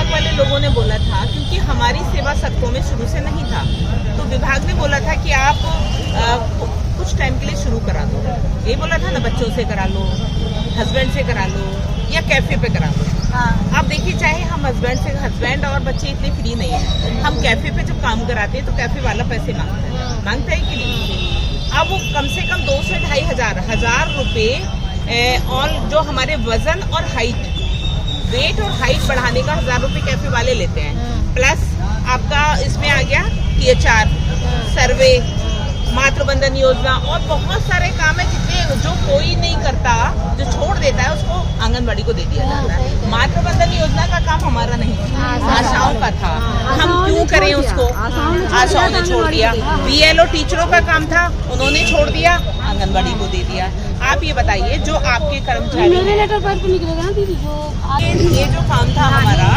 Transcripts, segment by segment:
विभाग वाले लोगों ने बोला था, क्योंकि हमारी सेवा सत्रों में शुरू से नहीं था, तो विभाग ने बोला था कि आप कुछ टाइम के लिए शुरू करा दो। ये बोला था ना, बच्चों से करा लो, हस्बैंड से करा लो या कैफे पे करा लो। आप देखिए, चाहे हम हस्बैंड और बच्चे इतने फ्री नहीं है, हम कैफे पे जब काम कराते हैं तो कैफे वाला पैसे मांगता है कि नहीं। अब वो कम से कम 2 से 2,500 हजार रुपए और जो हमारे वजन और हाइट, वेट और हाइट बढ़ाने का 1,000 रुपए कैफे वाले लेते हैं। प्लस आपका इसमें आ गया THR, सर्वे, मातृबंधन योजना और बहुत सारे काम है जितने जो कोई नहीं करता, जो छोड़ देता है उसको आंगनबाड़ी को दे दिया जाता है। मातृबंधन योजना का काम हमारा नहीं, आशाओं का था। हम क्यों करें उसको? आशाओं ने छोड़ दिया। BLO टीचरों का काम था, उन्होंने छोड़ दिया, आंगनबाड़ी को दे दिया। आप ये बताइए, जो आपके कर्मचारी, ये जो काम था हमारा,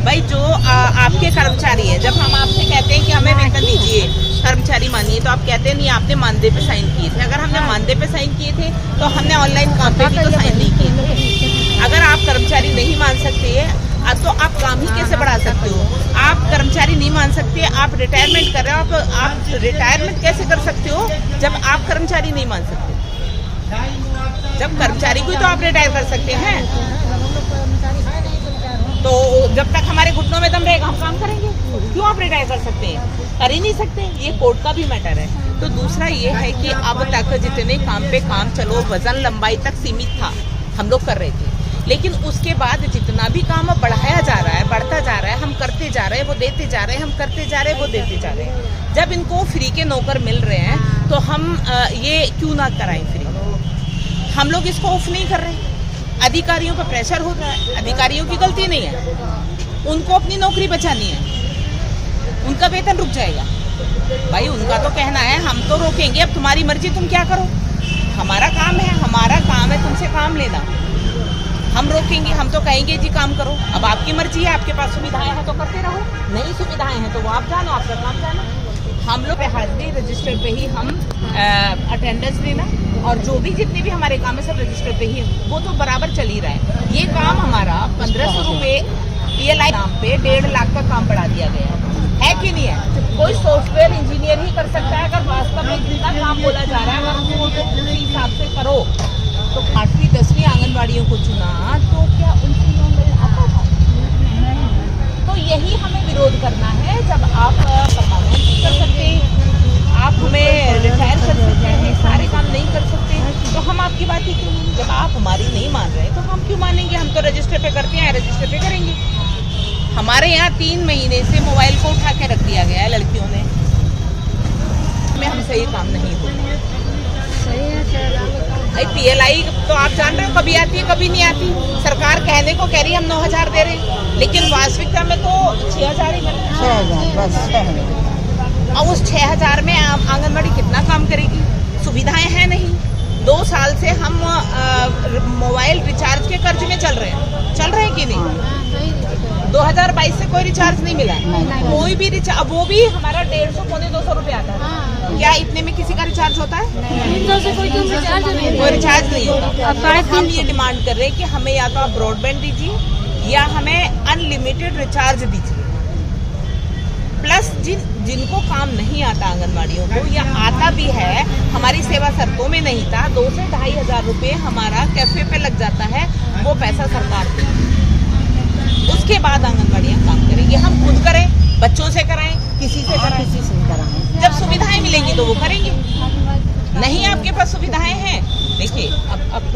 भाई जो आपके कर्मचारी है, जब हम आपसे कहते हैं कि हमें वेतन दीजिए, कर्मचारी मानिए, तो आप कहते हैं नहीं, आपने मानदेय पे साइन किए थे। अगर हमने मानदेय पे साइन किए थे तो हमने ऑनलाइन काम पे भी तो साइन नहीं किए थे। अगर आप कर्मचारी नहीं मान सकते हैं तो आप काम ही कैसे बढ़ा सकते हो? आप कर्मचारी नहीं मान सकते, आप रिटायरमेंट कर रहे हो, आप रिटायरमेंट कैसे कर सकते हो जब आप कर्मचारी नहीं मान सकते? जब कर्मचारी को ही तो आप रिटायर कर सकते हैं। तो जब तक हमारे घुटनों में दम रहेगा हम काम करेंगे। क्यों आप रिटायर कर सकते हैं? कर ही नहीं सकते। ये कोर्ट का भी मैटर है। तो दूसरा ये है कि अब तक जितने काम पे काम, चलो वजन लंबाई तक सीमित था, हम लोग कर रहे थे, लेकिन उसके बाद जितना भी काम अब बढ़ाया जा रहा है, बढ़ता जा रहा है, हम करते जा रहे हैं, वो देते जा रहे हैं, हम करते जा रहे हैं, वो देते जा रहे हैं। जब इनको फ्री के नौकर मिल रहे हैं तो हम ये क्यों ना कराएं फ्री? हम लोग इसको ऑफ नहीं कर रहे। अधिकारियों पर प्रेशर हो रहा है, अधिकारियों की गलती नहीं है, उनको अपनी नौकरी बचानी है, उनका वेतन रुक जाएगा। भाई उनका तो कहना है हम तो रोकेंगे, अब तुम्हारी मर्जी, तुम क्या करो। हमारा काम है तुमसे काम लेना। हम रोकेंगे, हम तो कहेंगे जी काम करो। अब आपकी मर्जी है, आपके पास सुविधाएं हैं तो करते रहो, नहीं सुविधाएं हैं तो वो आप जानो, आपका काम जानो। हम लोग हाजिरी रजिस्टर पे ही हम अटेंडेंस देना और जो भी जितने भी हमारे काम है सब रजिस्टर पे ही, वो तो बराबर चल ही रहा है। ये काम हमारा 1500 रुपए PLI नाम पे 1.5 लाख का काम बढ़ा दिया गया है कि नहीं है? कोई सॉफ्टवेयर इंजीनियर ही कर सकता है। अगर वास्तव में जितना काम बोला जा रहा है, अगर उसको उसी हिसाब से करो तो 8वीं 10वीं आंगनबाड़ियों को चुना तो क्या उनसे आता था? तो यही हमें विरोध करना है। जब आप परमानेंट नहीं कर सकते, आप हमें रिटायर कर सकते हैं, सारे काम नहीं कर सकते, तो हम आपकी बात ही क्यों नहीं? जब आप हमारी नहीं मान रहे तो हम क्यों मानेंगे? हम तो रजिस्टर पे करते हैं, रजिस्टर पे करेंगे। हमारे यहाँ 3 महीने से मोबाइल को उठा के रख दिया गया है लड़कियों ने। हमसे ये काम नहीं होगा। भाई PLI तो आप जान रहे हो कभी आती है कभी नहीं आती। सरकार कहने को कह रही है हम 9,000 दे रहे हैं, लेकिन वास्तविकता में तो 6,000 ही मिल रहा है। और उस 6,000 में आंगनबाड़ी कितना काम करेगी? सुविधाएं हैं नहीं। 2 साल से हम मोबाइल रिचार्ज के कर्ज में चल रहे हैं कि नहीं? 2022 से कोई रिचार्ज नहीं मिला है। कोई भी रिचार्ज, वो भी हमारा 150 पौने 200 रुपए आता है। क्या इतने में किसी का रिचार्ज होता है? कोई रिचार्ज नहीं होता। हम ये डिमांड कर रहे हैं कि हमें या तो आप ब्रॉडबैंड दीजिए या हमें अनलिमिटेड रिचार्ज दीजिए। प्लस जिनको काम नहीं आता आंगनबाड़ियों को, या आता भी है, हमारी सेवा शर्तों में नहीं था, 2 से 2,500 रुपए हमारा कैफे पे लग जाता है, वो पैसा सरकार दे। उसके बाद आंगनबाड़ियाँ काम करेंगे। हम खुद करें, बच्चों से कराएं, किसी से कराएं। जब सुविधाएं मिलेंगी तो वो करेंगे। नहीं आपके पास सुविधाएं हैं, देखिए अब